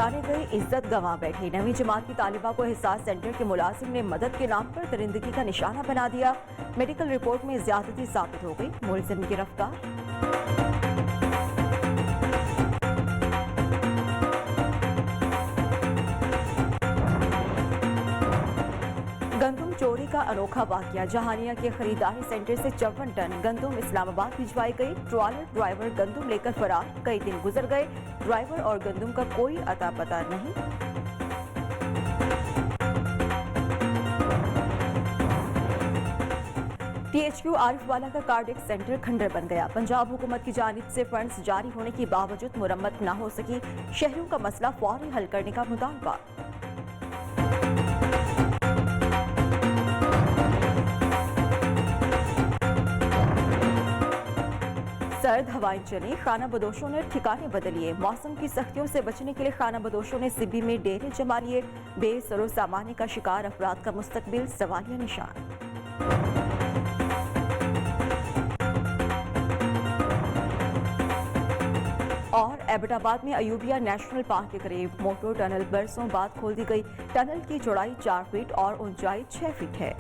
मिटाने गई इज्जत गंवा बैठी। नवी जमात की तालिबा को एहसास सेंटर के मुलाजिम ने मदद के नाम पर दरिंदगी का निशाना बना दिया। मेडिकल रिपोर्ट में ज्यादती साबित हो गई, मुलजिम गिरफ्तार। गंदुम चोरी का अनोखा वाकया। जहानिया के खरीदारी सेंटर से 54 टन गंदुम इस्लामाबाद भिजवाई गई। ट्रॉलर ड्राइवर गंदुम लेकर फरार। कई दिन गुजर गए, ड्राइवर और गंदुम का कोई अता पता नहीं। THQ आरिफवाला का कार्डियक सेंटर खंडर बन गया। पंजाब हुकूमत की जानिब से फंड्स जारी होने के बावजूद मुरम्मत न हो सकी। शहरों का मसला फौरी हल करने का मुतालबा। सर्द हवाएं चली, खाना बदोशों ने ठिकाने बदलिए। मौसम की सख्तियों से बचने के लिए खाना बदोशों ने सिब्बी में डेरे जमा लिए। बेसरो सामाने का शिकार अफराद का मुस्तकबिल सवालिया निशान। और एबटाबाद में अयूबिया नेशनल पार्क के करीब मोटर टनल बरसों बाद खोल दी गई। टनल की चौड़ाई 4 फीट और ऊंचाई 6 फीट है।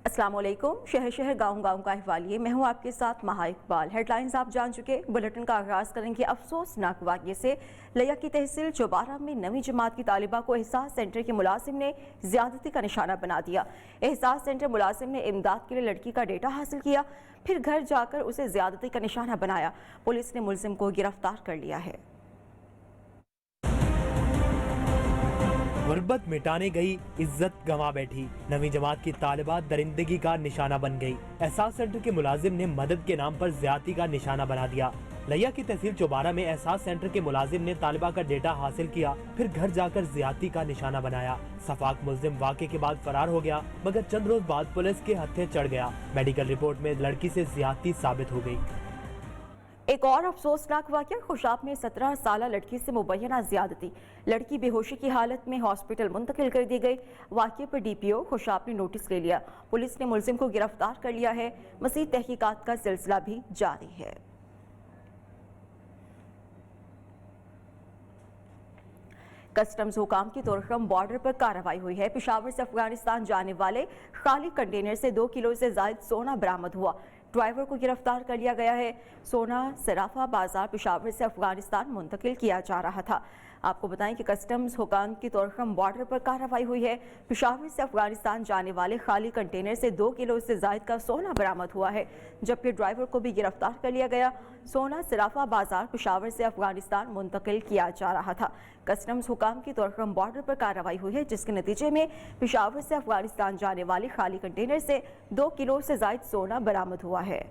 अस्सलामुअलैकुम। शहर शहर गाँव गाँव का अहवालिए, मैं हूँ आपके साथ महा इकबाल। हेडलाइंस आप जान चुके। बुलेटिन का आगाज करेंगे अफसोसनाक वाक़ये से। लिया की तहसील चौबारा में नवी जमात की तालिबा को एहसास सेंटर के मुलाजिम ने ज्यादती का निशाना बना दिया। एहसास सेंटर मुलाजिम ने इमदाद के लिए लड़की का डेटा हासिल किया, फिर घर जाकर उसे ज्यादती का निशाना बनाया। पुलिस ने मुलजिम को गिरफ्तार कर लिया है। गुर्बत मिटाने गई, इज्जत गंवा बैठी। नवी जमात की तालिबा दरिंदगी का निशाना बन गई। एहसास सेंटर के मुलाजिम ने मदद के नाम पर ज्यादती का निशाना बना दिया। लिया की तहसील चौबारा में एहसास सेंटर के मुलाजिम ने तालिबा का डेटा हासिल किया, फिर घर जाकर ज्यादती का निशाना बनाया। सफाक मुलजिम वाक़े के बाद फरार हो गया, मगर चंद रोज बाद पुलिस के हत्थे चढ़ गया। मेडिकल रिपोर्ट में लड़की से ज्यादती साबित हो गई। एक और अफसोसनाक वाक़या खुशाब में 17 साला लड़की से मुबैना ज्यादती। लड़की बेहोशी की हालत में हॉस्पिटल मुंतकिल कर दी गई। वाक़े पर DPO खुशाब ने नोटिस ले लिया। पुलिस ने मुलजिम को गिरफ्तार कर लिया है। मज़ीद तहकीकात का सिलसिला भी जारी है। कस्टम्स हुकाम की तोरखम बॉर्डर पर कार्रवाई हुई है। पेशावर से अफगानिस्तान जाने वाले खाली कंटेनर से 2 किलो से ज्यादा सोना बरामद हुआ। ड्राइवर को गिरफ्तार कर लिया गया है। सोना सराफा बाजार पेशावर से अफगानिस्तान मुंतकिल किया जा रहा था। आपको बताएं कि कस्टम्स हुकाम की तोरखम बॉर्डर पर कार्रवाई हुई है। पेशावर से अफगानिस्तान जाने वाले खाली कंटेनर से 2 किलो से ज्यादा का सोना बरामद हुआ है, जबकि ड्राइवर को भी गिरफ्तार कर लिया गया। सोना सराफा बाजार पेशावर से अफगानिस्तान मुंतकिल किया जा रहा था। कस्टम्स हुकाम की तोरखम बॉर्डर पर कार्रवाई हुई है, जिसके नतीजे में पेशावर से अफगानिस्तान जाने वाले खाली कंटेनर से 2 किलो से ज्यादा सोना बरामद हुआ है।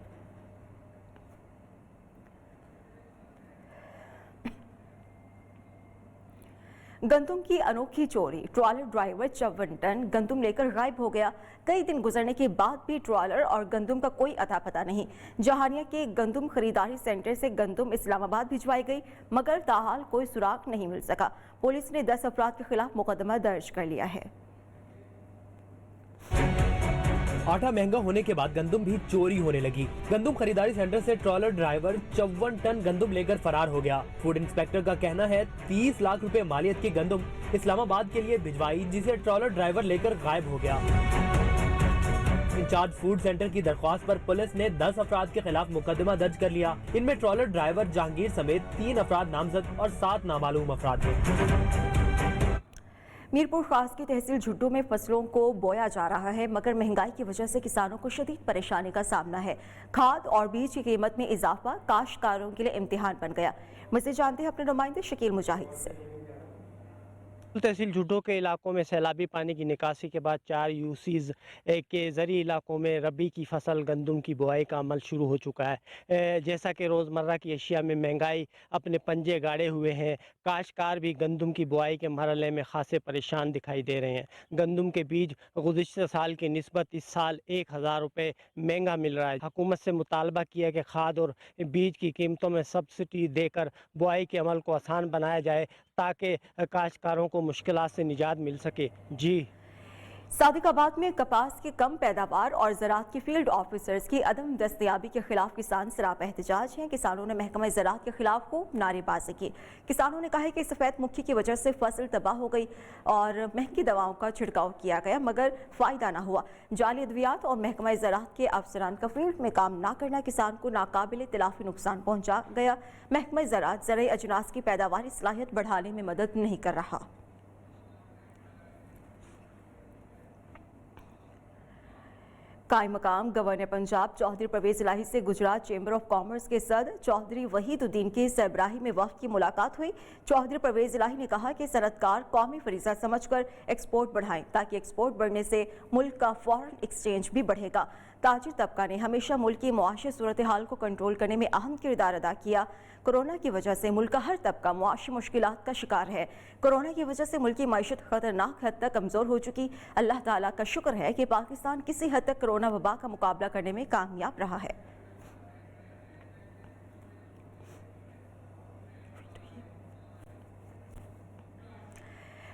गंदुम की अनोखी चोरी। ट्रॉलर ड्राइवर 54 टन गंदुम लेकर गायब हो गया। कई दिन गुजरने के बाद भी ट्रॉलर और गंदुम का कोई अता पता नहीं। जहानिया के गंदुम खरीदारी सेंटर से गंदुम इस्लामाबाद भिजवाई गई, मगर ताहाल कोई सुराग नहीं मिल सका। पुलिस ने 10 अफराद के खिलाफ मुकदमा दर्ज कर लिया है। आटा महंगा होने के बाद गंदुम भी चोरी होने लगी। गंदुम खरीदारी सेंटर से ट्रॉलर ड्राइवर 54 टन गंदुम लेकर फरार हो गया। फूड इंस्पेक्टर का कहना है 30 लाख रुपए मालियत की गंदुम इस्लामाबाद के लिए भिजवाई, जिसे ट्रॉलर ड्राइवर लेकर गायब हो गया। इंचार्ज फूड सेंटर की दरख्वास्त पर पुलिस ने 10 अफराद के खिलाफ मुकदमा दर्ज कर लिया। इनमें ट्रॉलर ड्राइवर जहांगीर समेत 3 अफराद नामजद और 7 नामालूम अफराद थे। मीरपुर खास की तहसील झुड्डू में फसलों को बोया जा रहा है, मगर महंगाई की वजह से किसानों को शदीद परेशानी का सामना है। खाद और बीज की कीमत में इजाफा काश्तकारों के लिए इम्तिहान बन गया। मज़ीद जानते हैं अपने नुमाइंदे शकील मुजाहिद से। तहसील झुड्डू के इलाकों में सैलाबी पानी की निकासी के बाद 4 यूसीज के ज़रिए इलाकों में रबी की फसल गंदम की बुआई का अमल शुरू हो चुका है। जैसा कि रोज़मर्रा की अशिया में महंगाई अपने पंजे गाड़े हुए हैं, काश्तकार भी गंदम की बुआई के मरहले में खासे परेशान दिखाई दे रहे हैं। गंदम के बीज गुज़िश्ता साल की निस्बत इस साल 1000 रुपये महंगा मिल रहा है। हुकूमत से मुतालबा किया कि खाद और बीज की कीमतों में सब्सिडी देकर बुआई के अमल को आसान बनाया जाए, ताकि काश्तकारों को मुश्किलात से निजात मिल सके। जी सादिकाबाद में कपास की कम पैदावार और ज़राअत की फील्ड ऑफिसर्स की अदम दस्तयाबी के खिलाफ किसान सरापा एहतजाज हैं। किसानों ने महकमा ज़राअत के खिलाफ खूब नारेबाजी की। किसानों ने कहा है कि सफ़ेद मुक्की की वजह से फसल तबाह हो गई और महंगी दवाओं का छिड़काव किया गया मगर फ़ायदा ना हुआ। जाली अद्वियात और महकमा ज़राअत के अफसरान का फील्ड में काम ना करना किसान को नाकाबिल तिलाफी नुकसान पहुँचा गया। महकमा ज़राअत ज़रई अजनास की पैदावारी सलाहियत बढ़ाने में मदद नहीं कर रहा। कायम मकाम गवर्नर पंजाब चौधरी परवेज इलाही से गुजरात चैम्बर ऑफ कॉमर्स के सदर चौधरी वहीदुद्दीन की सरबराही में वक्त की मुलाकात हुई। चौधरी परवेज इलाही ने कहा कि सनअतकार कौमी फरीजा समझकर एक्सपोर्ट बढ़ाएं ताकि एक्सपोर्ट बढ़ने से मुल्क का फॉरेन एक्सचेंज भी बढ़ेगा। ताजिर तबका ने हमेशा मुल्क की मुआशी सूरत हाल को कंट्रोल करने में अहम किरदार अदा किया। कोरोना की वजह से मुल्क का हर तबका मुआशी मुश्किलात का शिकार है। कोरोना की वजह से मुल्क की मईशत खतरनाक हद तक कमज़ोर हो चुकी। अल्लाह ताला का शुक्र है कि पाकिस्तान किसी हद तक कोरोना वबा का मुकाबला करने में कामयाब रहा है।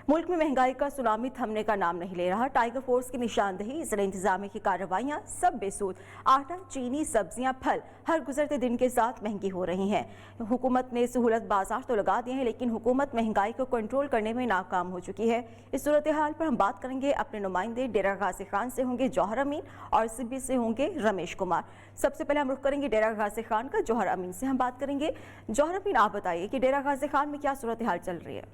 मुल्क में महंगाई का सुनामी थमने का नाम नहीं ले रहा। टाइगर फोर्स की निशानदेही, ज़िला इंतजामिया की कार्रवाइयाँ सब बेसूद। आटा, चीनी, सब्जियां, फल हर गुजरते दिन के साथ महंगी हो रही हैं। हुकूमत ने सहूलत बाजार तो लगा दिए हैं लेकिन हुकूमत महंगाई को कंट्रोल करने में नाकाम हो चुकी है। इस सूरत हाल पर हम बात करेंगे अपने नुमाइंदे डेरा गाजी खान से होंगे जौहर अमीन और सिब्बी से होंगे रमेश कुमार। सबसे पहले हम रुख करेंगे डेरा गाजी खान का। जौहर अमीन से हम बात करेंगे। जौहर अमीन, आप बताइए कि डेरा गाजी खान में क्या सूरत हाल चल रही है?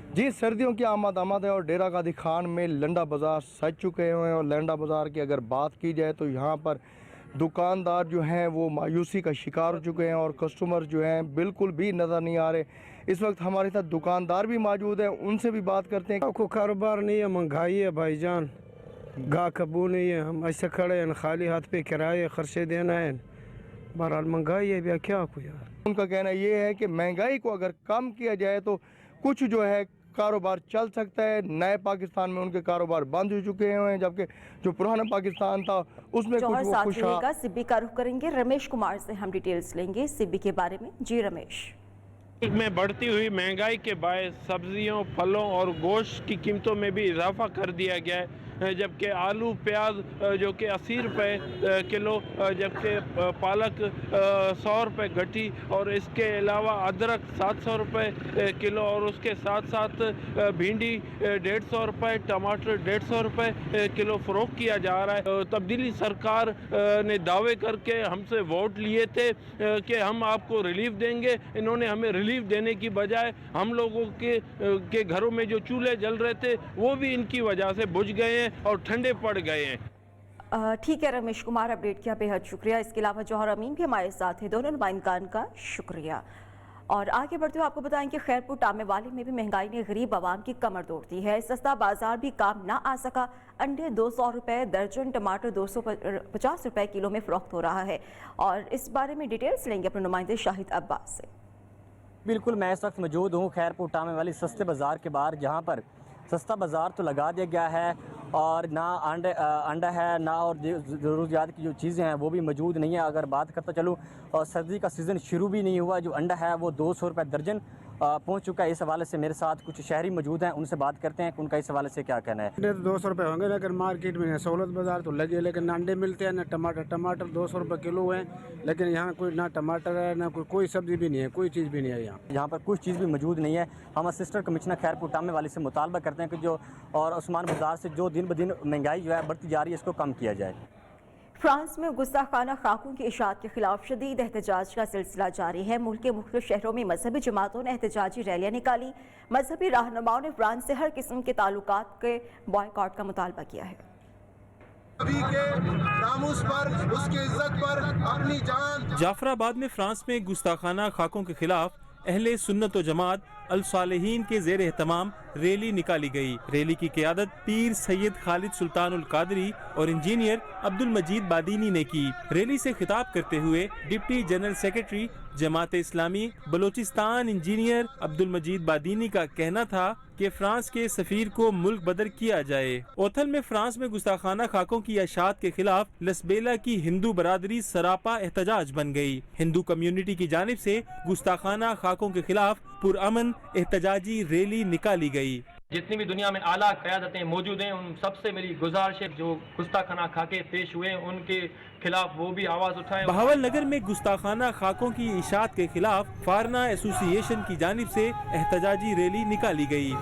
जी, सर्दियों की आमद है और डेरा गाजी खान में लंडा बाज़ार सज चुके हैं और लंडा बाज़ार की अगर बात की जाए तो यहाँ पर दुकानदार जो हैं वो मायूसी का शिकार हो चुके हैं और कस्टमर जो हैं बिल्कुल भी नज़र नहीं आ रहे। इस वक्त हमारे साथ दुकानदार भी मौजूद हैं, उनसे भी बात करते हैं। आपको कारोबार नहीं है, महंगाई है भाईजान, गा कबू नहीं है, हम ऐसे खड़े हैं खाली हाथ पे किराए खर्चे देना है। बहरहाल महंगाई है भैया, क्या आपको यार। उनका कहना ये है कि महंगाई को अगर कम किया जाए तो कुछ जो है कारोबार चल सकता है। नए पाकिस्तान में उनके कारोबार बंद हो चुके हैं जबकि जो पुराना पाकिस्तान था उसमें कुछ वो खुशहाल। सिब्बी का रुख करेंगे। रमेश कुमार से हम डिटेल्स लेंगे सिब्बी के बारे में। जी रमेश। में बढ़ती हुई महंगाई के बायस सब्जियों, फलों और गोश्त की कीमतों में भी इजाफा कर दिया गया है, जबकि आलू प्याज जो कि 80 रुपये किलो, जबकि पालक 100 रुपये गठी और इसके अलावा अदरक 700 रुपये किलो और उसके साथ साथ भिंडी 150 रुपये, टमाटर 150 रुपये किलो फ़रोख्त किया जा रहा है। तब्दीली सरकार ने दावे करके हमसे वोट लिए थे कि हम आपको रिलीफ देंगे। इन्होंने हमें रिलीफ देने की बजाय हम लोगों के घरों में जो चूल्हे जल रहे थे वो भी इनकी वजह से बुझ गए हैं और ठंडे पड़ गए हैं। ठीक है रमेश कुमार, अपडेट किया बेहद शुक्रिया। इसके अलावा जौहर अमीन भी हमारे साथ हैं, दोनों नुमाइंदगान का शुक्रिया। और आगे बढ़ते हुए आपको बताएं कि खैरपुर टामेवाली में भी महंगाई ने गरीब आवाम की कमर तोड़ दी है। सस्ता बाजार भी काम ना आ सका। अंडे 200 रुपये दर्जन, टमाटर 250 रुपये किलो में फरोख्त हो रहा है। और इस बारे में डिटेल्स लेंगे अपने नुमाइंदे शाहिद अब्बास से। बिल्कुल, मैं इस वक्त मौजूद हूँ खैरपुर टामेवाली सस्ते बाज़ार के बाहर, जहाँ पर सस्ता बाज़ार तो लगा दिया गया है और ना अंडा है ना और ज़रूरियात की जो चीज़ें हैं वो भी मौजूद नहीं है। अगर बात करता चलूँ और सर्दी का सीज़न शुरू भी नहीं हुआ, जो अंडा है वो 200 रुपये दर्जन पहुंच चुका है। इस हवाले से मेरे साथ कुछ शहरी मौजूद हैं, उनसे बात करते हैं कि उनका इस हवाले से क्या कहना है। अंडे तो 200 रुपये होंगे लेकिन मार्केट में सहूलत बाजार तो लगे, लेकिन अंडे मिलते हैं ना टमाटर 200 रुपये किलो है, लेकिन यहाँ कोई ना टमाटर है ना कोई सब्जी भी नहीं है, कोई चीज़ भी नहीं है यहाँ पर कुछ चीज़ भी मौजूद नहीं है। हम असिस्टेंट कमिश्नर खैरपुर टामेवाली से मुतालबा करते हैं कि जो और उस्मान बाजार से जो दिन ब दिन महंगाई जो है बढ़ती जा रही है इसको कम किया जाए। फ्रांस में गुस्ताखाना खाकों की इशाअत के खिलाफ शदीद एहतजाज का सिलसिला जारी है। मुल्क के मुख्तलिफ शहरों में मजहबी जमातों ने एहतजाजी रैलियां निकाली। मजहबी रहनुमाओं ने फ्रांस से हर किस्म के ताल्लुकात के बॉयकॉट का मुतालबा किया है। उसकी इज्जत पर अपनी जान। जाफराबाद में फ्रांस में गुस्ताखाना खाकों के खिलाफ अहले सुन्नत व जमात अल सालेहीन के ज़ेर एहतमाम रैली निकाली गई। रैली की क़ियादत पीर सैयद खालिद सुल्तानुल कादरी और इंजीनियर अब्दुल मजीद बादीनी ने की। रैली से खिताब करते हुए deputy general secretary Jamaat Islami Balochistan engineer Abdul मजीद बादीनी का कहना था कि फ्रांस के सफीर को मुल्क बदर किया जाए। ओथल में फ्रांस में गुस्ताखाना खाकों की अशात के खिलाफ लसबेला की हिंदू बरादरी सरापा एहतजाज बन गई। हिंदू कम्युनिटी की जानिब से गुस्ताखाना खाकों के खिलाफ पुरअमन एहतजाजी रैली निकाली गई। जितनी भी दुनिया में आला क़यादतें मौजूद हैं उन सबसे मेरी गुजारिश है जो गुस्ताखाना खाके पेश हुए उनके खिलाफ वो भी आवाज़ उठाएं। बहावल नगर में गुस्ताखाना खाकों की इशात के खिलाफ फारना एसोसिएशन की जानिब से एहतजाजी रैली निकाली गई।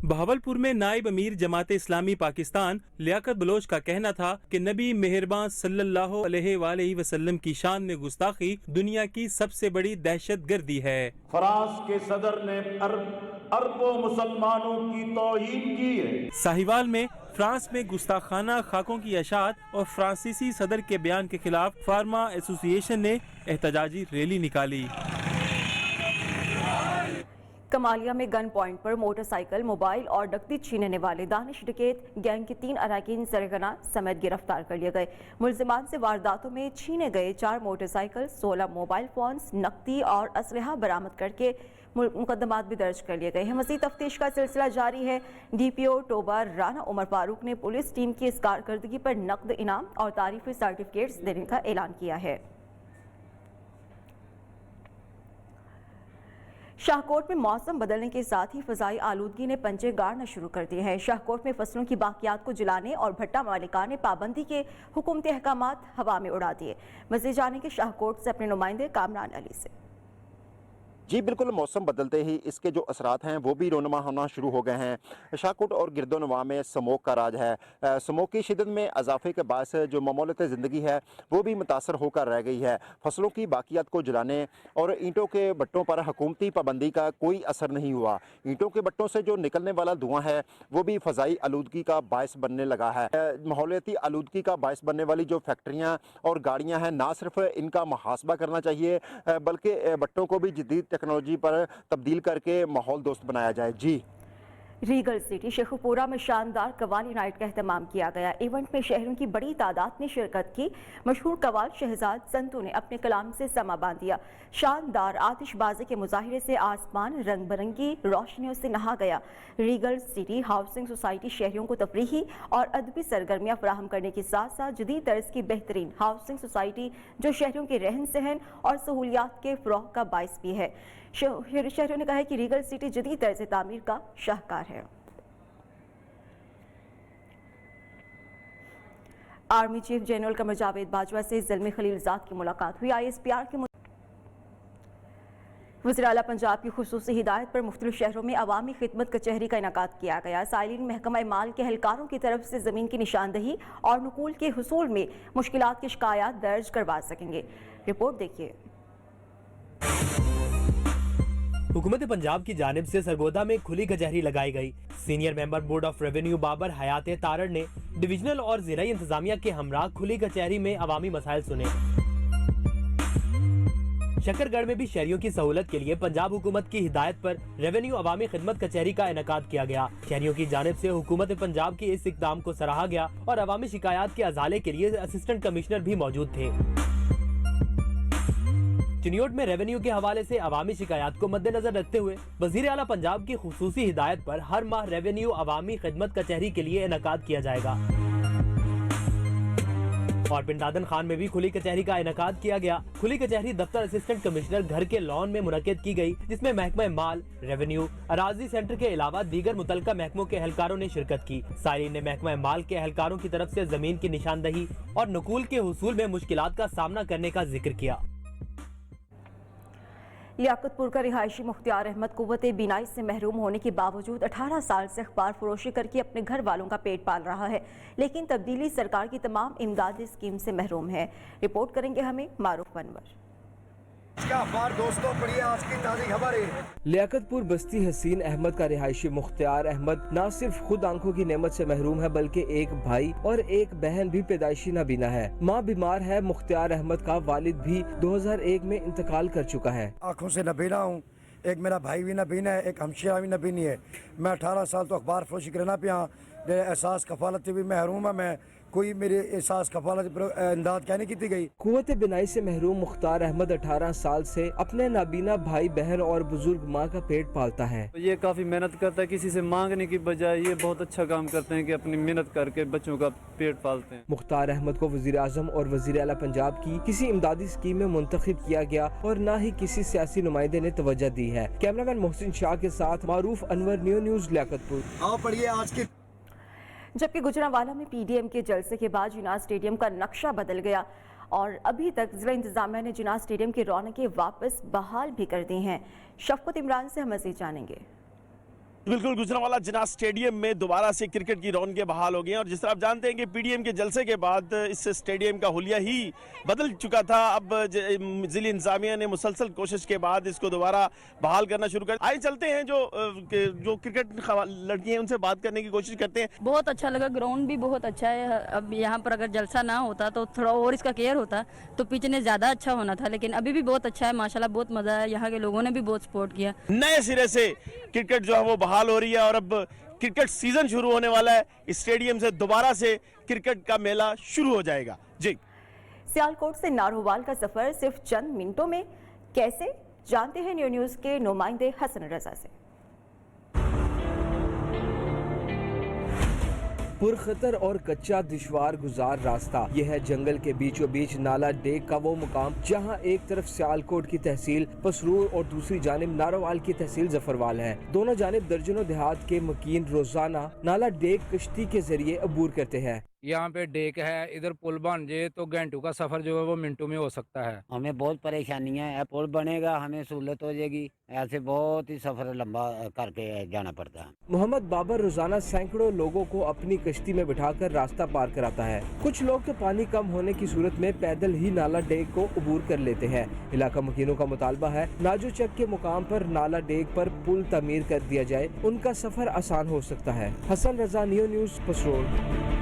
बहावलपुर में नायब अमीर जमात इस्लामी पाकिस्तान लियाकत बलोच का कहना था कि नबी मेहरबान सल्लल्लाहु अलैहि वसल्लम की शान में गुस्ताखी दुनिया की सबसे बड़ी दहशतगर्दी है। फ्रांस के सदर ने अरबों मुसलमानों की तौहीन की है। साहिवाल में फ्रांस में गुस्ताखाना खाकों की अशात और फ्रांसीसी सदर के बयान के खिलाफ फार्मा एसोसिएशन ने एहतजाजी रैली निकाली। कमालिया में गन पॉइंट पर मोटरसाइकिल, मोबाइल और नकदी छीनने वाले दानिश डकैत गैंग के 3 अरकान सरगना समेत गिरफ्तार कर लिए गए। मुलजिमान से वारदातों में छीने गए 4 मोटरसाइकिल, 16 मोबाइल फोन्स, नकदी और असलहा बरामद करके मुकदमात भी दर्ज कर लिए गए हैं। मज़ीद तफ्तीश का सिलसिला जारी है। DPO टोबा राना उमर फारूक ने पुलिस टीम की इस कारकर्दगी पर नकद इनाम और तारीफी सर्टिफिकेट्स देने का ऐलान किया है। शाहकोट में मौसम बदलने के साथ ही फ़ज़ाई आलूदगी ने पंजे गाड़ना शुरू कर दिए हैं। शाहकोट में फसलों की बाकियात को जलाने और भट्टा मालिकान ने पाबंदी के हुकूमती अहकामात हवा में उड़ा दिए। मज़ीद जाने के शाहकोट से अपने नुमाइंदे कामरान अली से। जी बिल्कुल, मौसम बदलते ही इसके जो असरात हैं वो भी रोनमा होना शुरू हो गए हैं। शाहकोट और गिरदोनवा में स्मोक का राज है। स्मोक की शिदत में इजाफे के बायस जो मामूलत ज़िंदगी है वो भी मुतासर होकर रह गई है। फसलों की बाकियात को जलाने और ईंटों के भट्टों पर हुकूमती पाबंदी का कोई असर नहीं हुआ। ईंटों के भट्टों से जो निकलने वाला धुआं है वो भी फ़ज़ाई आलूदगी का बायस बनने लगा है। माहौलियाती आलूदगी का बायस बनने वाली जो फैक्ट्रियाँ और गाड़ियाँ हैं, ना सिर्फ इनका मुहासबा करना चाहिए बल्कि भट्टों को भी जदीद टेक्नोलॉजी पर तब्दील करके माहौल दोस्त बनाया जाए। जी, रीगल सिटी शेखुपुरा में शानदार कवाली नाइट का एहतमाम किया गया। इवेंट में शहरों की बड़ी तादाद ने शिरकत की। मशहूर कवाल शहजाद संतू ने अपने कलाम से समा बांध दिया। शानदार आतिशबाजी के मुजाहिरे से आसमान रंग बिरंगी रोशनियों से नहा गया। रीगल सिटी हाउसिंग सोसाइटी शहरियों को तफरीही और अदबी सरगर्मियाँ फराहम करने के साथ साथ जदीद तर्ज की बेहतरीन हाउसिंग सोसाइटी जो शहरियों के रहन सहन और सहूलियात के फ़रोग़ का बाइस भी है। शहरियों ने कहा है कि रीगल सिटी जदीद तर्ज तामीर का शाहकार है। Army chief general Qamar Javed Bajwa से ज़ल्मी खलीलजाद की मुलाकात हुई। ISPR के वज़ीर आला पंजाब की खुसूसी हिदायत पर मुख्तलिफ शहरों में अवामी खिदमत कचहरी का इनेकाद किया गया। साइलिन महकमा माल के एहलकारों की तरफ से ज़मीन की निशानदही और नुकूल के हुसूल में मुश्किलात की शिकायत दर्ज करवा सकेंगे। रिपोर्ट देखिए। हुकूमत पंजाब की जानिब से सरगोदा में खुली कचहरी लगाई गई। Senior member board of revenue Babar Hayat Tarar ने डिविजनल और ज़िलाई इंतजामिया के हमरा खुली कचहरी में अवामी मसाइल सुने। शकरगढ़ में भी शहरियों की सहूलत के लिए पंजाब हुकूमत की हिदायत पर रेवेन्यू अवामी खिदमत कचहरी का इनेकाद किया गया। शहरियों की जानिब से हुकूमत पंजाब के इस इक़दाम को सराहा गया और अवामी शिकायत के अजाले के लिए असिस्टेंट कमिश्नर भी मौजूद थे। चिनियोट में रेवेन्यू के हवाले से अवामी शिकायत को मद्देनजर रखते हुए वजीर आला पंजाब की खुसूसी हिदायत पर हर माह रेवेन्यू अवामी खिदमत कचहरी के लिए इनेकाद किया जाएगा। और बिन दादन खान में भी खुली कचहरी का इनेकाद किया गया। खुली कचहरी दफ्तर असिस्टेंट कमिश्नर घर के लॉन में मुनक्किद की गई, जिसमें महकमा माल, रेवेन्यू, अराजी सेंटर के अलावा दीगर मुतलका महकमों के एहलकारों ने शिरकत की। साइलिन ने महकमा माल के एहलकारों की तरफ से जमीन की निशानदही और नुकूल के हुसूल में मुश्किलात का सामना करने का जिक्र किया। लियाकतपुर का रिहायशी मुख्तियार अहमद कुव्वते बीनाई से महरूम होने के बावजूद 18 साल से अखबार फरोशी करके अपने घर वालों का पेट पाल रहा है, लेकिन तब्दीली सरकार की तमाम इमदादी स्कीम से महरूम है। रिपोर्ट करेंगे हमें मारूफ अनवर। दोस्तों पढ़िए आज की ताज़ी खबरें। लियाकतपुर बस्ती हसीन अहमद का रिहायशी मुख्तियार अहमद न सिर्फ खुद आंखों की नेमत से महरूम है बल्कि एक भाई और एक बहन भी पैदाइशी नाबीना है। माँ बीमार है। मुख्तियार अहमद का वालिद भी 2001 में इंतकाल कर चुका है। आँखों से नबीना हूँ, एक मेरा भाई भी नबीना है, एक हमशेरा भी नबीनी है। मैं 18 साल तो अखबार फरोशी करना पिया, एहसास कफालत भी महरूम है। मैं कोई मेरे एहसास कफालत इमदाद क्या नहीं की गई। कुव्वत बिनाई से महरूम मुख्तार अहमद 18 साल से अपने नाबीना भाई बहन और बुजुर्ग माँ का पेट पालता है। ये काफ़ी मेहनत करता है, किसी से मांगने की बजाय ये बहुत अच्छा काम करते हैं कि अपनी मेहनत करके बच्चों का पेट पालते हैं। मुख्तार अहमद को वज़ीर आज़म और वज़ीर आला पंजाब की किसी इमदादी स्कीम में मुंतखब किया गया और न ही किसी सियासी नुमाइंदे ने तवज्जो दी है। कैमरामैन मोहसिन शाह के साथ मारूफ अनवर, न्यू न्यूज़ लियाकतपुर। आओ पढ़िए आज की। जबकि गुजरांवाला में पीडीएम के जलसे के बाद जिनाह स्टेडियम का नक्शा बदल गया और अभी तक जिला इंतजामिया ने जिनाह स्टेडियम की रौनकें वापस बहाल भी कर दी हैं। शफकत इमरान से हम मज़ीद जानेंगे। बिल्कुल, गुजरांवाला जिनाह स्टेडियम में दोबारा से क्रिकेट की रौनकें बहाल हो गई हैं और जिस तरह आप जानते हैं कि पीडीएम के जलसे के बाद इस स्टेडियम का हुलिया ही बदल चुका था। अब जिला इंतजामिया ने मुसलसल कोशिश के बाद इसको दोबारा बहाल करना शुरू कर। आइए चलते हैं जो क्रिकेट लड़की हैं उनसे बात करने की कोशिश करते हैं। बहुत अच्छा लगा, ग्राउंड भी बहुत अच्छा है। अब यहाँ पर अगर जलसा ना होता तो थोड़ा और इसका केयर होता तो पिच ने ज़्यादा अच्छा होना था, लेकिन अभी भी बहुत अच्छा है माशाल्लाह, बहुत मज़ा है। यहाँ के लोगों ने भी बहुत सपोर्ट किया। नए सिरे से क्रिकेट जो है वो बहाल हो रही है और अब क्रिकेट सीजन शुरू होने वाला है। इस स्टेडियम से दोबारा से क्रिकेट का मेला शुरू हो जाएगा। जी, सियालकोट से नारोवाल का सफर सिर्फ चंद मिनटों में कैसे, जानते हैं न्यू न्यूज़ के नुमाइंदे हसन रजा से। पुरखतर और कच्चा दुश्वार गुजार रास्ता। यह है जंगल के बीचों बीच नाला डेक का वो मुकाम जहां एक तरफ सियालकोट की तहसील पसरूर और दूसरी जानिब नारोवाल की तहसील जफरवाल है। दोनों जानिब दर्जनों देहात के मकीन रोजाना नाला डेक कश्ती के जरिए अबूर करते हैं। यहाँ पे डेक है, इधर पुल बन जाए तो घंटों का सफर जो है वो मिनटों में हो सकता है। हमें बहुत परेशानियां है, पुल बनेगा हमें सहूलत हो जाएगी, ऐसे बहुत ही सफर लंबा करके जाना पड़ता है। मोहम्मद बाबर रोजाना सैकड़ों लोगों को अपनी कश्ती में बिठाकर रास्ता पार कराता है। कुछ लोग तो पानी कम होने की सूरत में पैदल ही नाला डेक को अबूर कर लेते हैं। इलाका मकीनों का मुतालबा है नाजो चक के मुकाम पर नाला डेक पर पुल तमीर कर दिया जाए, उनका सफर आसान हो सकता है। Hasan Raza, new news, पसरोल।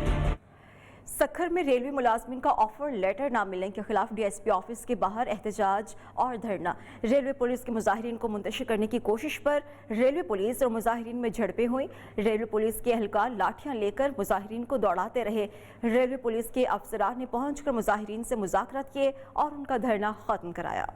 सखर में रेलवे मुलाजमिन का ऑफर लेटर ना मिलने के खिलाफ डीएसपी ऑफिस के बाहर एहतजाज और धरना। रेलवे पुलिस के मुजाहिरीन को मुंतशिर करने की कोशिश पर रेलवे पुलिस और मुजाहिरीन में झड़पें हुई। रेलवे पुलिस के एहलकार लाठियां लेकर मुजाहिरीन को दौड़ाते रहे। रेलवे पुलिस के अफसरान ने पहुंचकर मुजाहिरीन से मुज़ाकरात किए और उनका धरना खत्म कराया।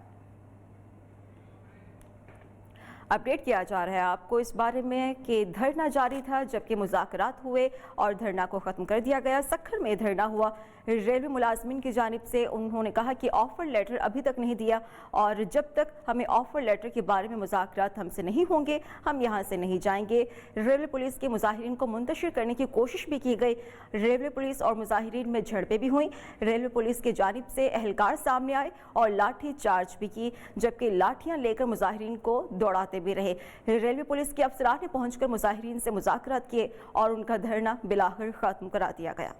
अपडेट किया जा रहा है आपको इस बारे में कि धरना जारी था जबकि मुज़ाकरात हुए और धरना को ख़त्म कर दिया गया। सखर में धरना हुआ। रेलवे मुलाजमिन की जानिब से उन्होंने कहा कि ऑफ़र लेटर अभी तक नहीं दिया और जब तक हमें ऑफ़र लेटर के बारे में मुज़ाकरात हमसे नहीं होंगे हम यहाँ से नहीं जाएंगे। रेलवे पुलिस के मुजाहिरीन को मुंतशिर करने की कोशिश भी की गई। रेलवे पुलिस और मुजाहिरीन में झड़पें भी हुई। रेलवे पुलिस की जानिब से एहलकार सामने आए और लाठी चार्ज भी की, जबकि लाठियाँ लेकर मुजाहिरीन को दौड़ाते भी रहे। रेलवे पुलिस के अफसरान ने पहुंचकर मुजाहिरीन से मुज़ाकरात किए और उनका धरना बिलाखिर खत्म करा दिया गया।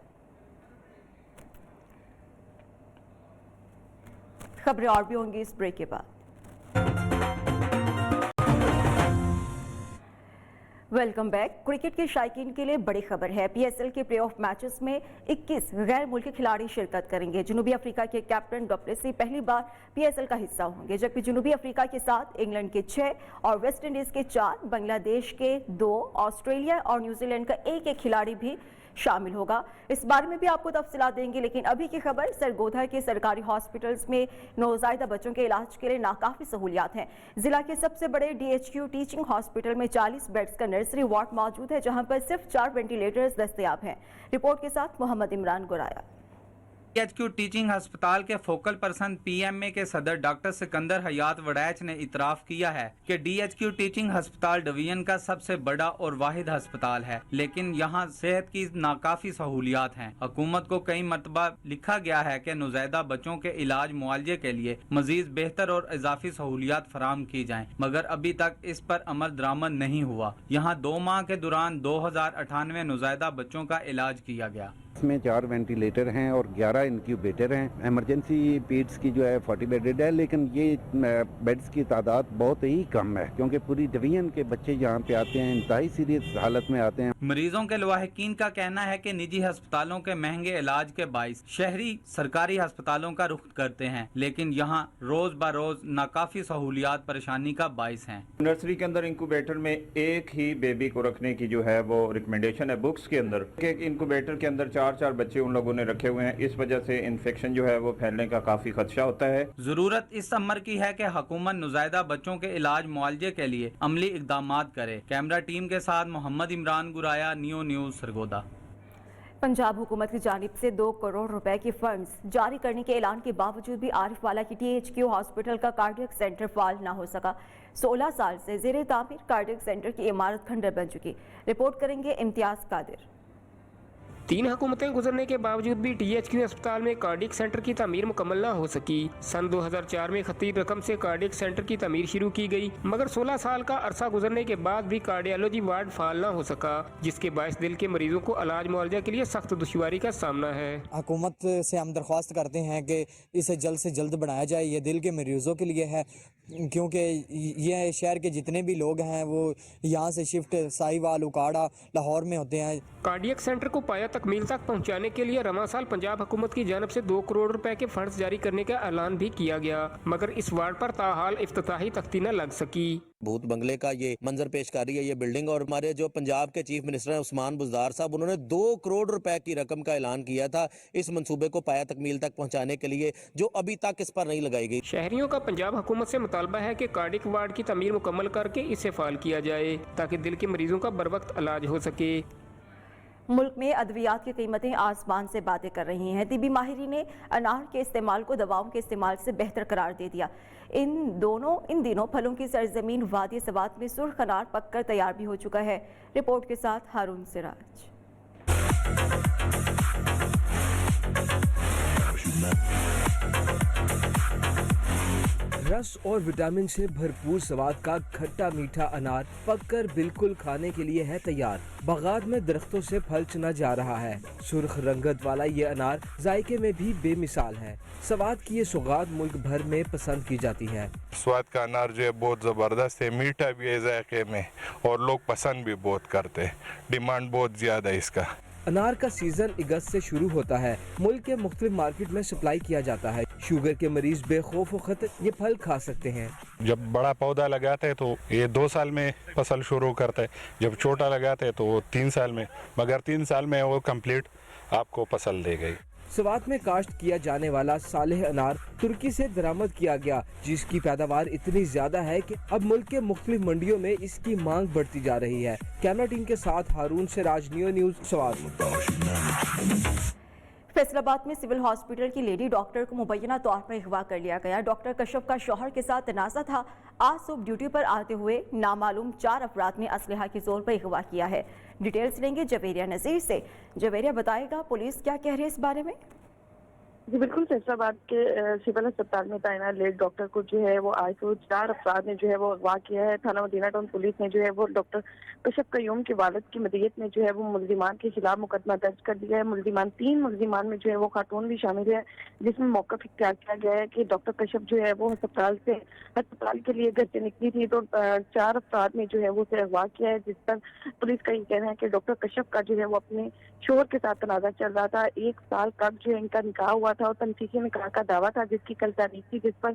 खबरें और भी होंगी इस ब्रेक के बाद। Welcome back. क्रिकेट के शायकीन के लिए बड़ी खबर है। पीएसएल के प्लेऑफ मैचेस में 21 गैर मुल्की खिलाड़ी शिरकत करेंगे। जनूबी अफ्रीका के कैप्टन डुप्लेसी पहली बार पीएसएल का हिस्सा होंगे, जबकि जनूबी अफ्रीका के साथ इंग्लैंड के 6 और वेस्ट इंडीज के 4, बांग्लादेश के 2, ऑस्ट्रेलिया और न्यूजीलैंड का एक खिलाड़ी भी शामिल होगा। इस बारे में भी आपको तफसीलात देंगे, लेकिन अभी की खबर सरगोधा के सरकारी हॉस्पिटल्स में नवजायदा बच्चों के इलाज के लिए नाकाफी सहूलियात हैं। जिला के सबसे बड़े डीएचक्यू टीचिंग हॉस्पिटल में 40 बेड्स का नर्सरी वार्ड मौजूद है, जहां पर सिर्फ 4 वेंटिलेटर्स दस्तयाब हैं। रिपोर्ट के साथ मोहम्मद इमरान गुराया। डीएचक्यू टीचिंग अस्पताल के फोकल पर्सन पीएमए के सदर डॉक्टर सिकंदर हयात वड़ैच ने इतराफ किया है कि डीएचक्यू टीचिंग अस्पताल डिवीजन का सबसे बड़ा और वाहिद अस्पताल है, लेकिन यहाँ सेहत की नाकाफी सहूलियात हैं। हुकूमत को कई मरतबा लिखा गया है कि नौज़ायदा बच्चों के इलाज मुआलजे के लिए मजीद बेहतर और इजाफी सहूलियात फराम की जाएं, मगर अभी तक इस पर अमल दरामद नहीं हुआ। यहाँ 2 माह के दौरान 2098 नौज़ायदा बच्चों का इलाज किया गया। इसमें 4 वेंटिलेटर हैं और 11 इंक्यूबेटर हैं। इमरजेंसी बेड्स की जो है 40 बेडेड है, लेकिन ये बेड्स की तादाद बहुत ही कम है क्योंकि पूरी डिवीजन के बच्चे यहाँ पे आते हैं, इंतहाई सीरियस हालत में आते हैं। मरीजों के लवाहिकीन का कहना है कि निजी अस्पतालों के महंगे इलाज के बाइस शहरी सरकारी अस्पतालों का रुख करते हैं, लेकिन यहाँ रोज ब रोज नाकाफी सहूलियात परेशानी का बाइस हैं। नर्सरी के अंदर इंक्यूबेटर में एक ही बेबी को रखने की जो है वो रिकमेंडेशन है बुक्स के अंदर। एक इंक्यूबेटर के अंदर 4 4 बच्चे उन लोगों ने रखे हुए हैं। इस वजह से इन्फेक्शन जो है वो फैलने का काफ़ी खदशा होता है। जरूरत इस अमर की है कि हुकूमत नुज़ायदा बच्चों के इलाज मुआवजे के लिए अमली इकदाम करे। कैमरा टीम के साथ मोहम्मद इमरान गुराया, नियो न्यूज़ सरगोदा। पंजाब हुकूमत की जानिब से 2 करोड़ रुपए की फंड्स जारी करने के ऐलान के बावजूद भी आरिफवाला की THQ हॉस्पिटल का कार्डियक सेंटर फाल न हो सका। 16 साल से ज़ेरे तामीर कार्डियक सेंटर की इमारत खंडर बन चुकी। रिपोर्ट करेंगे इम्तियाज कादिर। 3 हुकूमतें गुजरने के बावजूद भी THQ अस्पताल में कार्डियक सेंटर की तमीर मुकम्मल न हो सकी। सन 2004 में खतीर रकम से कार्डियक सेंटर की तमीर शुरू की गई, मगर 16 साल का अरसा गुजरने के बाद भी कार्डियोलॉजी वार्ड फाल न हो सका, जिसके बायस दिल के मरीजों को इलाज मुआवजा के लिए सख्त दुश्वारी का सामना है। हुकूमत से हम दरख्वास्त करते हैं कि इसे जल्द से जल्द बनाया जाए। ये दिल के मरीजों के लिए है, क्योंकि ये शहर के जितने भी लोग हैं वो यहाँ से शिफ्ट साहिवाल, उकाड़ा, लाहौर में होते हैं। कार्डियक सेंटर को पाया तकमील तक पहुँचाने के लिए रवां साल पंजाब हुकूमत की जानब से 2 करोड़ रुपए के फंड्स जारी करने का ऐलान भी किया गया, मगर इस वार्ड पर ताहाल इफ्तिताही तख्ती न लग सकी। भूत बंगले का ये मंजर पेश कर रही है ये बिल्डिंग, और हमारे जो पंजाब के चीफ मिनिस्टर हैं उस्मान बुज़दार साहब, उन्होंने 2 करोड़ रुपए की रकम का ऐलान किया था इस मंसूबे को पाया तकमील तक पहुंचाने के लिए, जो अभी तक इस पर नहीं लगाई गई। शहरियों का पंजाब हुकूमत से मुतालबा है कि कार्डियक वार्ड की तमीर मुकम्मल करके इसे फाल किया जाए ताकि दिल के मरीजों का बर वक्त इलाज हो सके। मुल्क में अद्वियात की कीमतें आसमान से बातें कर रही हैं। तिबी माहिरी ने अनार के इस्तेमाल को दवाओं के इस्तेमाल से बेहतर करार दे दिया। इन दिनों फलों की सरजमीन वादी सवात में सुर्ख अनार पककर तैयार भी हो चुका है। रिपोर्ट के साथ हारून सिराज। रस और विटामिन से भरपूर स्वाद का खट्टा मीठा अनार पककर बिल्कुल खाने के लिए है तैयार। बागात में दरख्तों से फल चुना जा रहा है। सुर्ख रंगत वाला ये अनार जायके में भी बेमिसाल है। स्वाद की ये सौगात मुल्क भर में पसंद की जाती है। स्वाद का अनार जो है बहुत ज़बरदस्त है, मीठा भी है जायके में, और लोग पसंद भी बहुत करते हैं। डिमांड बहुत ज़्यादा है इसका। अनार का सीजन अगस्त से शुरू होता है। मुल्क के मुख्तलिफ मार्केट में सप्लाई किया जाता है। शुगर के मरीज बेखौफ वक्त ये फल खा सकते हैं। जब बड़ा पौधा लगाते हैं तो ये 2 साल में फसल शुरू करता है, जब छोटा लगाते हैं तो 3 साल में, मगर 3 साल में वो कंप्लीट आपको फसल दे गई। सवात में काश्त किया जाने वाला सालेह अनार तुर्की से दरामद किया गया, जिसकी पैदावार इतनी ज्यादा है कि अब मुल्क के मुख्तलिफ मंडियों में इसकी मांग बढ़ती जा रही है। कैमरा टीम के साथ हारून सिराज, नियो न्यूज़ सवात। फैसलाबाद में सिविल हॉस्पिटल की लेडी डॉक्टर को मुबैना तौर पर अगवा कर लिया गया। डॉक्टर कश्यप का शौहर के साथ तनाज़ा था। आज सुबह ड्यूटी पर आते हुए नामालूम 4 अफराद ने असलहा के जोर पर अगवा किया है। डिटेल्स लेंगे जवेरिया नज़ीर से। जवेरिया बताएगा पुलिस क्या कह रही है इस बारे में। जी बिल्कुल, फैसलाबाद के सिविल अस्पताल में तैनात लेडी डॉक्टर को जो है वो आज तो 4 अफराद ने जो है वो अगवा किया है। थाना मदीना टाउन पुलिस ने जो है वो डॉक्टर कश्यप कयूम के वालिद की मदीयत में जो है वो मुल्जिमान के खिलाफ मुकदमा दर्ज कर दिया है। 3 मुल्जिमान में जो है वो खातून भी शामिल है, जिसमें मौक़िफ़ इख्तियार किया गया है कि डॉक्टर कश्यप जो है वो अस्पताल के लिए घर से निकली थी तो 4 अफराद ने जो है वो उसे अगवा किया है, जिस पर पुलिस का ये कहना है कि डॉक्टर कश्यप का जो है वो अपने शोहर के साथ तनाज़ा चल रहा था। 1 साल कब जो है इनका निकाह हुआ था और तनकीही निकाह का दावा था, जिसकी कल तारीख थी, जिस पर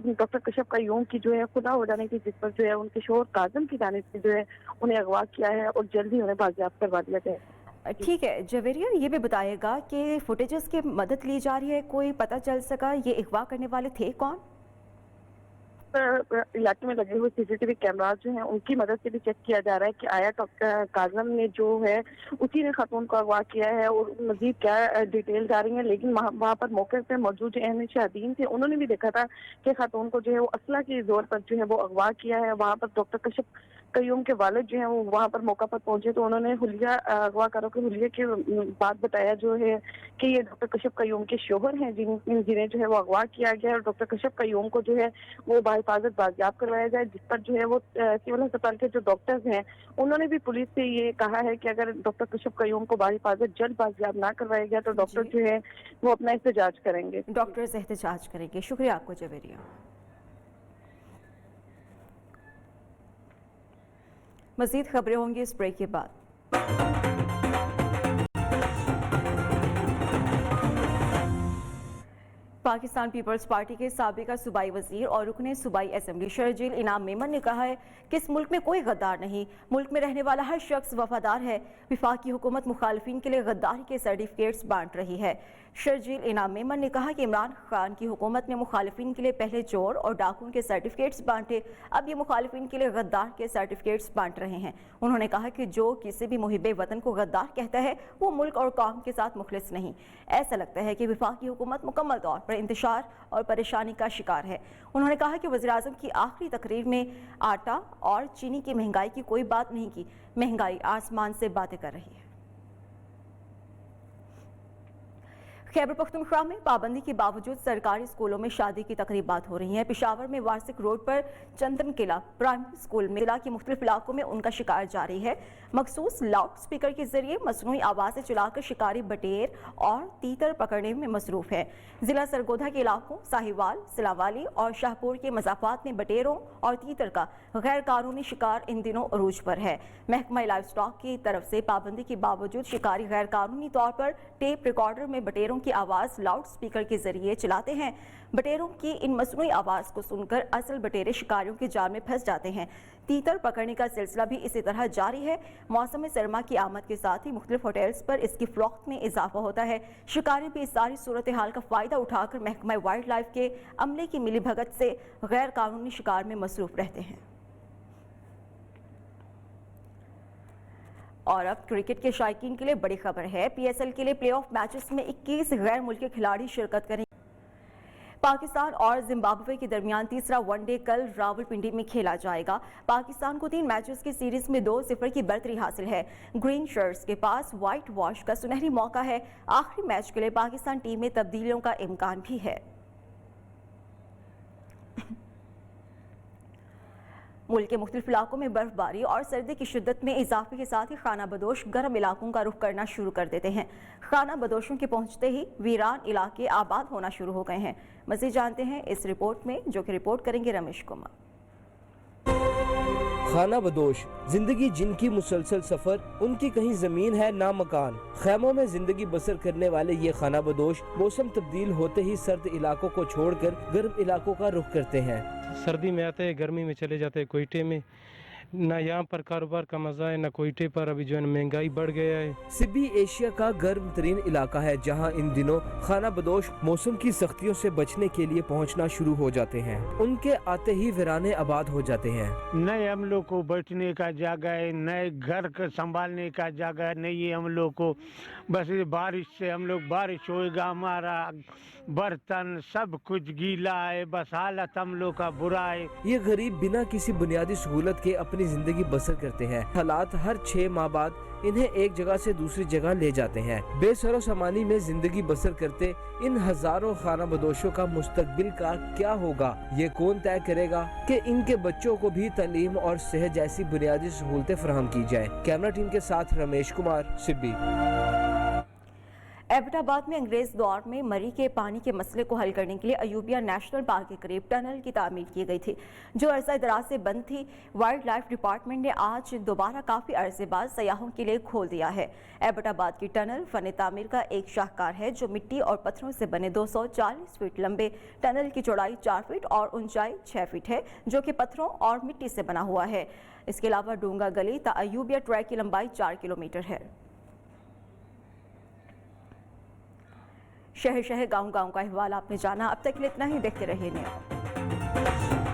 डॉक्टर कश्यप कयूम की जो है खुदा हो जाने की, जिस पर जो है उनके शोहर काज़म की जानिब से जो है उन्हें अगवा किया है और जल्द ही उन्हें बाजियाब करवा दिया गया। ठीक है जवेरिया, ये भी बताएगा कि फुटेजेस की मदद ली जा रही है, कोई पता चल सका ये अगवा करने वाले थे कौन? इलाके में लगे हुए CCTV कैमराज जो हैं उनकी मदद से भी चेक किया जा रहा है कि आया काजम ने जो है उसी ने खातून को अगवा किया है और मजीद क्या डिटेल्स आ रही हैं। लेकिन वहाँ पर मौके पर मौजूद जो अहम शाहीन थे उन्होंने भी देखा था कि खातून को जो है वो असला के जोर पर जो है वो अगवा किया है। वहाँ पर डॉक्टर कश्यप कयूम के वालिद जो हैं वो वहाँ पर मौका पर पहुंचे तो उन्होंने हुलिया अगवा करो के हुलिया के बात बताया जो है कि ये डॉक्टर कश्यप कयूम के शोहर हैं जिन्हें जो है वो अगवा किया गया और डॉक्टर कश्यप कयूम को जो है वो बाहिफाजत बाजियाब करवाया जाए, जिस पर जो है वो सिविल अस्पताल के जो डॉक्टर्स हैं उन्होंने भी पुलिस से ये कहा है कि अगर डॉक्टर कश्यप कयूम को बाहिफाजत जल्द बाजियाब ना करवाया गया तो डॉक्टर जो है वो अपना एहतजाज करेंगे। डॉक्टर्स एहतजाज करेंगे। शुक्रिया आपको जवेरिया। मज़ीद खबरें होंगी इस ब्रेक के बाद। पाकिस्तान पीपल्स पार्टी के साबिका सूबाई वजीर और रुकने सूबाई असेंबली शर्जील इनाम मेमन ने कहा है कि इस मुल्क में कोई गद्दार नहीं, मुल्क में रहने वाला हर शख्स वफादार है। वफाकी हुकूमत मुखालिफिन के लिए गद्दारी के सर्टिफिकेट्स बांट रही है। शर्जील इनाम मेमन ने कहा कि इमरान खान की हुकूमत ने मुखालिफिन के लिए पहले चोर और डाकुओं के सर्टिफिकेट्स बांटे, अब ये मुखालिफिन के लिए गद्दार के सर्टिफिकेट्स बांट रहे हैं। उन्होंने कहा कि जो किसी भी मुहिब्बे वतन को गद्दार कहता है वो मुल्क और कौम के साथ मुखलिस नहीं। ऐसा लगता है कि वफाकी हुकूमत मुकम्मल तौर पर इंतशार और परेशानी का शिकार है। उन्होंने कहा कि वज़ीर-ए-आज़म की आखिरी तकरीर में आटा और चीनी की महंगाई की कोई बात नहीं की, महंगाई आसमान से बातें कर रही है। खैबर पख्तूनख्वा में पाबंदी के बावजूद सरकारी स्कूलों में शादी की तकरीबात हो रही हैं। पेशावर में वार्सिक रोड पर चंदन किला प्राइमरी स्कूल में जिला के मुख्तलिफ इलाकों में उनका शिकार जारी है। मखसूस लाउड स्पीकर के जरिए मसनूई आवाज़ें चलाकर शिकारी बटेर और तीतर पकड़ने में मसरूफ है। जिला सरगोधा के इलाकों साहिवाल, सिलावाली और शाहपुर के मज़ाफात में बटेरों और तीतर का गैर कानूनी शिकार इन दिनों अरूज पर है। महकमा लाइव स्टॉक की तरफ से पाबंदी के बावजूद शिकारी गैर कानूनी तौर पर टेप रिकॉर्डर में बटेरों की आवाज़ लाउड स्पीकर के जरिए चलाते हैं। बटेरों की इन मसनूई आवाज़ को सुनकर असल बटेरे शिकारियों के जाल में फंस जाते हैं। तीतर पकड़ने का सिलसिला भी इसी तरह जारी है। मौसम सरमा की आमद के साथ ही मुख्तलिफ होटल्स पर इसकी फ़रोख्त में इजाफा होता है। शिकारी भी इस सारी सूरत हाल का फ़ायदा उठाकर महकमा वाइल्ड लाइफ के अमले की मिलीभगत से गैर कानूनी शिकार में मसरूफ़ रहते हैं। और अब क्रिकेट के शायकीन के लिए बड़ी खबर है। PSL के लिए प्लेऑफ मैचेस में 21 गैर मुल्की खिलाड़ी शिरकत करेंगे। पाकिस्तान और जिम्बाब्वे के दरमियान तीसरा वनडे कल रावलपिंडी में खेला जाएगा। पाकिस्तान को 3 मैचेस की सीरीज में 2-0 की बढ़तरी हासिल है। ग्रीन शर्ट्स के पास व्हाइट वॉश का सुनहरी मौका है। आखिरी मैच के लिए पाकिस्तान टीम में तब्दीलियों का इम्कान भी है। मुल्क के मुख्तलिफ इलाकों में बर्फबारी और सर्दी की शिद्दत में इजाफे के साथ ही खाना बदोश गर्म इलाकों का रुख करना शुरू कर देते हैं। खाना बदोशों के पहुंचते ही वीरान इलाके आबाद होना शुरू हो गए हैं। मज़ीद जानते हैं इस रिपोर्ट में, जो कि रिपोर्ट करेंगे रमेश कुमार। खाना बदोश जिंदगी जिनकी मुसलसल सफर, उनकी कहीं जमीन है ना मकान। खैमों में जिंदगी बसर करने वाले ये खाना बदोश मौसम तब्दील होते ही सर्द इलाकों को छोड़कर गर्म इलाकों का रुख करते हैं। सर्दी में आते हैं, गर्मी में चले जाते हैं कोयटे में। ना यहाँ पर कारोबार का मजा है ना कोयटे पर। अभी जो है महंगाई बढ़ गया है। सिबी एशिया का गर्म तरीन इलाका है, जहाँ इन दिनों खाना बदोश मौसम की सख्तियों से बचने के लिए पहुँचना शुरू हो जाते हैं। उनके आते ही वीराने आबाद हो जाते हैं। नए हम लोग को बैठने का जगह है, नए घर को संभालने का जगह नहीं है हम लोग को। बस बारिश से हम लोग, बारिश होएगा हमारा बर्तन सब कुछ गीला है, बस हालत हम लोग का बुरा है। ये गरीब बिना किसी बुनियादी सहूलत के अपनी जिंदगी बसर करते हैं। हालात हर 6 माह बाद इन्हें एक जगह से दूसरी जगह ले जाते हैं। बेसरो सामानी में जिंदगी बसर करते इन हजारों खाना बदोशों का मुस्तकबिल का क्या होगा, ये कौन तय करेगा कि इनके बच्चों को भी तालीम और सेहत जैसी बुनियादी सहूलतें फराहम की जाए। कैमरा टीम के साथ रमेश कुमार, सिब्बी। एबटाबाद में अंग्रेज दौर में मरी के पानी के मसले को हल करने के लिए अयूबिया नेशनल पार्क के करीब टनल की तामीर की गई थी, जो अरसा दराज से बंद थी। वाइल्ड लाइफ डिपार्टमेंट ने आज दोबारा काफ़ी अरसे बाद सयाहों के लिए खोल दिया है। एबटाबाद की टनल फन तामीर का एक शाहकार है, जो मिट्टी और पत्थरों से बने 240 फीट लंबे टनल की चौड़ाई 4 फीट और ऊंचाई 6 फीट है, जो कि पत्थरों और मिट्टी से बना हुआ है। इसके अलावा डूंगा गली ता अयूबिया ट्रैक की लंबाई 4 किलोमीटर है। शहर शहर गांव गांव का अहवाल आपने जाना। अब तक के लिए इतना ही। देखते रहिए नया।